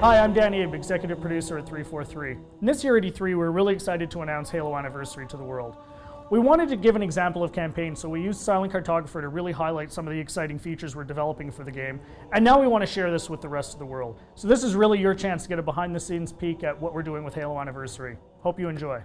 Hi, I'm Dan Abe, executive producer at 343. And this year at E3, we're really excited to announce Halo Anniversary to the world. We wanted to give an example of campaign, so we used Silent Cartographer to really highlight some of the exciting features we're developing for the game. And now we want to share this with the rest of the world. So this is really your chance to get a behind-the-scenes peek at what we're doing with Halo Anniversary. Hope you enjoy.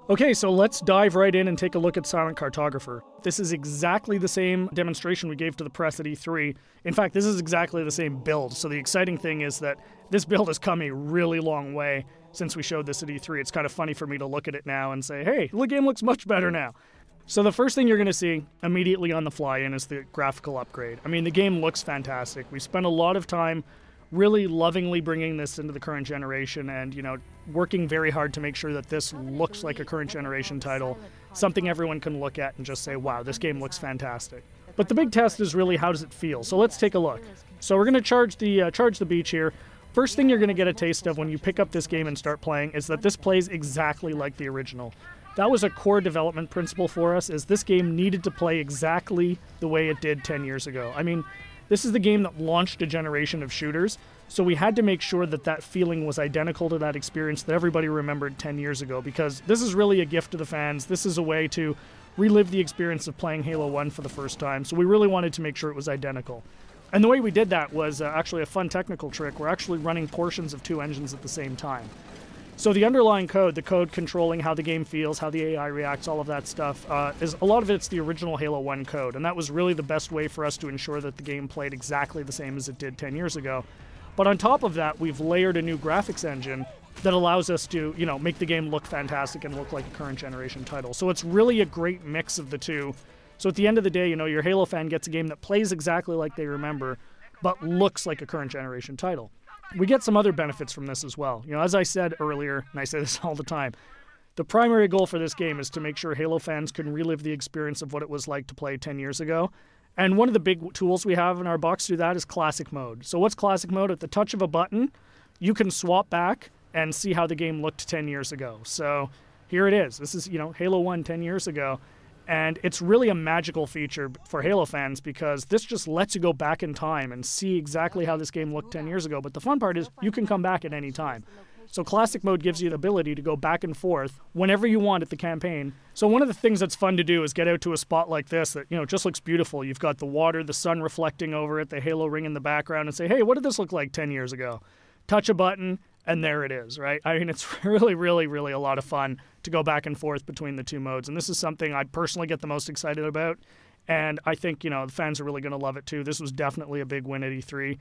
Okay, so let's dive right in and take a look at Silent Cartographer. This is exactly the same demonstration we gave to the press at E3. In fact, this is exactly the same build. So the exciting thing is that this build has come a really long way since we showed this at E3. It's kind of funny for me to look at it now and say, hey, the game looks much better now. So the first thing you're going to see immediately on the fly-in is the graphical upgrade. I mean, the game looks fantastic. We spent a lot of time really lovingly bringing this into the current generation and, you know, working very hard to make sure that this looks like a current generation title, something everyone can look at and just say, wow, this game looks fantastic. But the big test is really, how does it feel? So let's take a look. So we're going to charge the beach here. First thing you're going to get a taste of when you pick up this game and start playing is that this plays exactly like the original. That was a core development principle for us, is this game needed to play exactly the way it did 10 years ago. I mean, this is the game that launched a generation of shooters, so we had to make sure that that feeling was identical to that experience that everybody remembered 10 years ago, because this is really a gift to the fans. This is a way to relive the experience of playing Halo 1 for the first time, so we really wanted to make sure it was identical. And the way we did that was actually a fun technical trick. We're actually running portions of two engines at the same time. So the underlying code, the code controlling how the game feels, how the AI reacts, all of that stuff, is a lot of it's the original Halo 1 code, and that was really the best way for us to ensure that the game played exactly the same as it did 10 years ago. But on top of that, we've layered a new graphics engine that allows us to, you know, make the game look fantastic and look like a current generation title. So it's really a great mix of the two. So at the end of the day, you know, your Halo fan gets a game that plays exactly like they remember, but looks like a current generation title. We get some other benefits from this as well. You know, as I said earlier, and I say this all the time, the primary goal for this game is to make sure Halo fans can relive the experience of what it was like to play 10 years ago. And one of the big tools we have in our box to do that is Classic Mode. So what's Classic Mode? At the touch of a button, you can swap back and see how the game looked 10 years ago. So here it is. This is, you know, Halo 1 10 years ago. And it's really a magical feature for Halo fans because this just lets you go back in time and see exactly how this game looked 10 years ago. But the fun part is you can come back at any time. So Classic Mode gives you the ability to go back and forth whenever you want at the campaign. So one of the things that's fun to do is get out to a spot like this that, you know, just looks beautiful. You've got the water, the sun reflecting over it, the Halo ring in the background, and say, hey, what did this look like 10 years ago? Touch a button, and there it is, right? I mean, it's really, really, really a lot of fun to go back and forth between the two modes. And this is something I personally get the most excited about. And I think, you know, the fans are really going to love it too. This was definitely a big win at E3.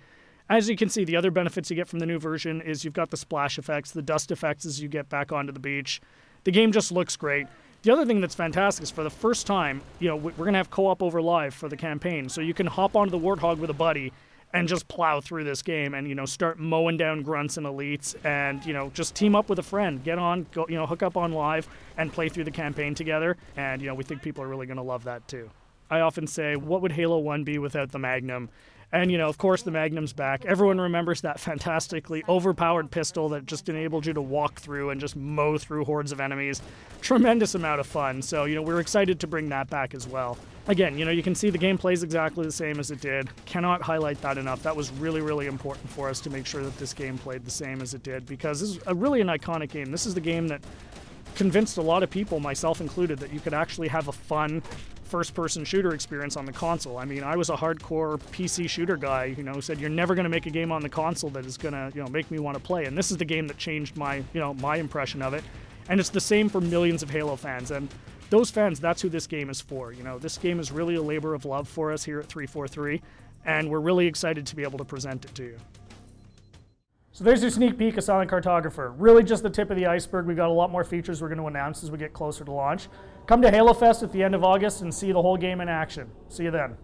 As you can see, the other benefits you get from the new version is you've got the splash effects, the dust effects as you get back onto the beach. The game just looks great. The other thing that's fantastic is for the first time, you know, we're going to have co-op over live for the campaign. So you can hop onto the Warthog with a buddy and just plow through this game and, you know, start mowing down grunts and elites and, you know, just team up with a friend. Get on, go, you know, hook up on live and play through the campaign together. And, you know, we think people are really going to love that too. I often say, what would Halo 1 be without the Magnum? And, you know, of course, the Magnum's back. Everyone remembers that fantastically overpowered pistol that just enabled you to walk through and just mow through hordes of enemies. Tremendous amount of fun. So, you know, we're excited to bring that back as well. Again, you know, you can see the game plays exactly the same as it did. Cannot highlight that enough. That was really, really important for us to make sure that this game played the same as it did, because this is really an iconic game. This is the game that convinced a lot of people, myself included, that you could actually have a fun first-person shooter experience on the console. I mean, I was a hardcore PC shooter guy, you know, who said you're never going to make a game on the console that is going to, you know, make me want to play. And this is the game that changed my, you know, my impression of it. And it's the same for millions of Halo fans. And those fans, that's who this game is for. You know, this game is really a labor of love for us here at 343, and we're really excited to be able to present it to you. So there's your sneak peek of Silent Cartographer. Really just the tip of the iceberg. We've got a lot more features we're going to announce as we get closer to launch. Come to Halo Fest at the end of August and see the whole game in action. See you then.